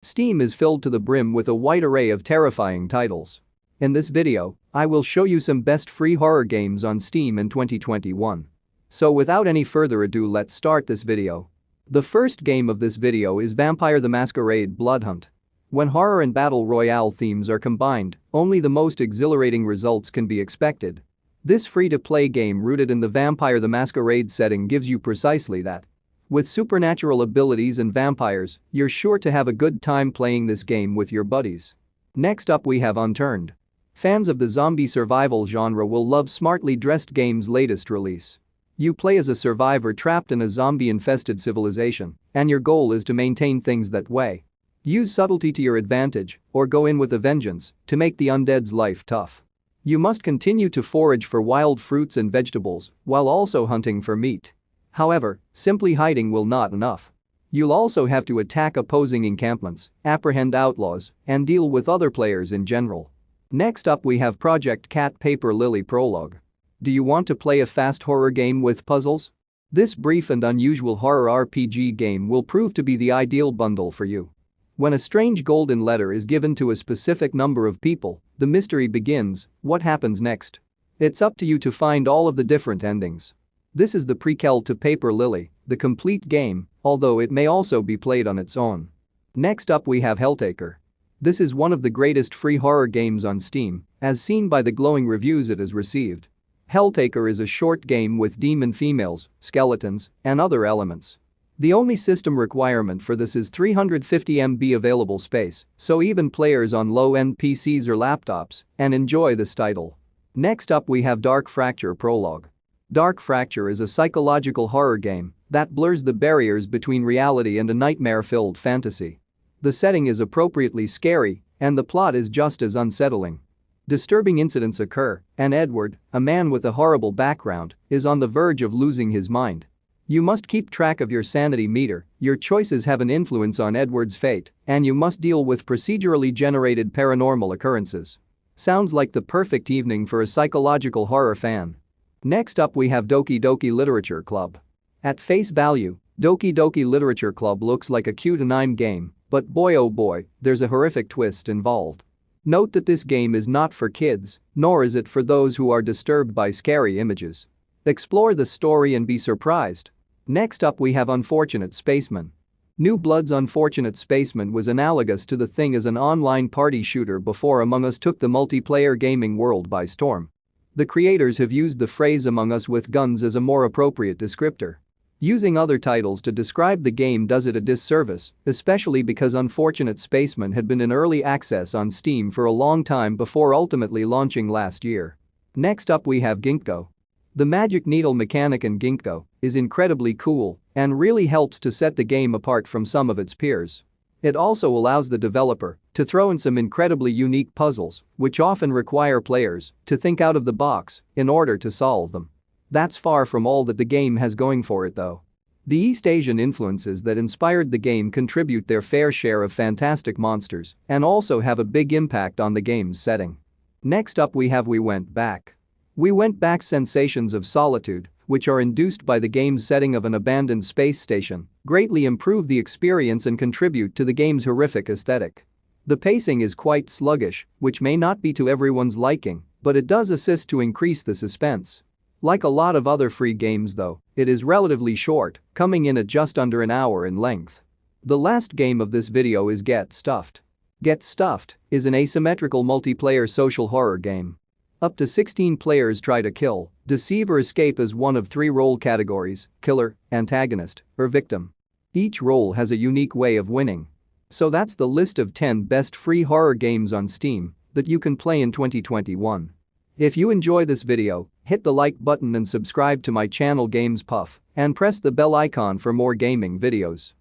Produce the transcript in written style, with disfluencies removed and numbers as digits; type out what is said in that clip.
Steam is filled to the brim with a wide array of terrifying titles. In this video, I will show you some best free horror games on Steam in 2021. So without any further ado, let's start this video. The first game of this video is Vampire the Masquerade Bloodhunt. When horror and battle royale themes are combined, only the most exhilarating results can be expected. This free-to-play game rooted in the Vampire the Masquerade setting gives you precisely that. With supernatural abilities and vampires, you're sure to have a good time playing this game with your buddies. Next up we have Unturned. Fans of the zombie survival genre will love smartly dressed game's latest release. You play as a survivor trapped in a zombie-infested civilization, and your goal is to maintain things that way. Use subtlety to your advantage, or go in with a vengeance, to make the undead's life tough. You must continue to forage for wild fruits and vegetables, while also hunting for meat. However, simply hiding will not enough. You'll also have to attack opposing encampments, apprehend outlaws, and deal with other players in general. Next up we have Project Cat Paper Lily Prologue. Do you want to play a fast horror game with puzzles? This brief and unusual horror RPG game will prove to be the ideal bundle for you. When a strange golden letter is given to a specific number of people, the mystery begins. What happens next? It's up to you to find all of the different endings. This is the prequel to Paper Lily, the complete game, although it may also be played on its own. Next up we have Helltaker. This is one of the greatest free horror games on Steam, as seen by the glowing reviews it has received. Helltaker is a short game with demon females, skeletons, and other elements. The only system requirement for this is 350 MB available space, so even players on low-end PCs or laptops can enjoy this title. Next up we have Dark Fracture Prologue. Dark Fracture is a psychological horror game that blurs the barriers between reality and a nightmare-filled fantasy. The setting is appropriately scary, and the plot is just as unsettling. Disturbing incidents occur, and Edward, a man with a horrible background, is on the verge of losing his mind. You must keep track of your sanity meter, your choices have an influence on Edward's fate, and you must deal with procedurally generated paranormal occurrences. Sounds like the perfect evening for a psychological horror fan. Next up we have Doki Doki Literature Club. At face value, Doki Doki Literature Club looks like a cute anime game, but boy oh boy, there's a horrific twist involved. Note that this game is not for kids, nor is it for those who are disturbed by scary images. Explore the story and be surprised. Next up we have Unfortunate Spacemen. New Blood's Unfortunate Spacemen was analogous to The Thing as an online party shooter before Among Us took the multiplayer gaming world by storm. The creators have used the phrase Among Us with guns as a more appropriate descriptor. Using other titles to describe the game does it a disservice, especially because Unfortunate Spacemen had been in early access on Steam for a long time before ultimately launching last year. Next up we have Ginkgo. The magic needle mechanic in Ginkgo is incredibly cool and really helps to set the game apart from some of its peers. It also allows the developer to throw in some incredibly unique puzzles, which often require players to think out of the box in order to solve them. That's far from all that the game has going for it though. The East Asian influences that inspired the game contribute their fair share of fantastic monsters and also have a big impact on the game's setting. Next up we have We Went Back. We Went Back's sensations of solitude, which are induced by the game's setting of an abandoned space station, greatly improve the experience and contribute to the game's horrific aesthetic. The pacing is quite sluggish, which may not be to everyone's liking, but it does assist to increase the suspense. Like a lot of other free games though, it is relatively short, coming in at just under an hour in length. The last game of this video is Get Stuffed. Get Stuffed is an asymmetrical multiplayer social horror game. Up to 16 players try to kill, deceive or escape as one of 3 role categories: killer, antagonist, or victim. Each role has a unique way of winning. So that's the list of 10 best free horror games on Steam that you can play in 2021. If you enjoy this video, hit the like button and subscribe to my channel Games Puff and press the bell icon for more gaming videos.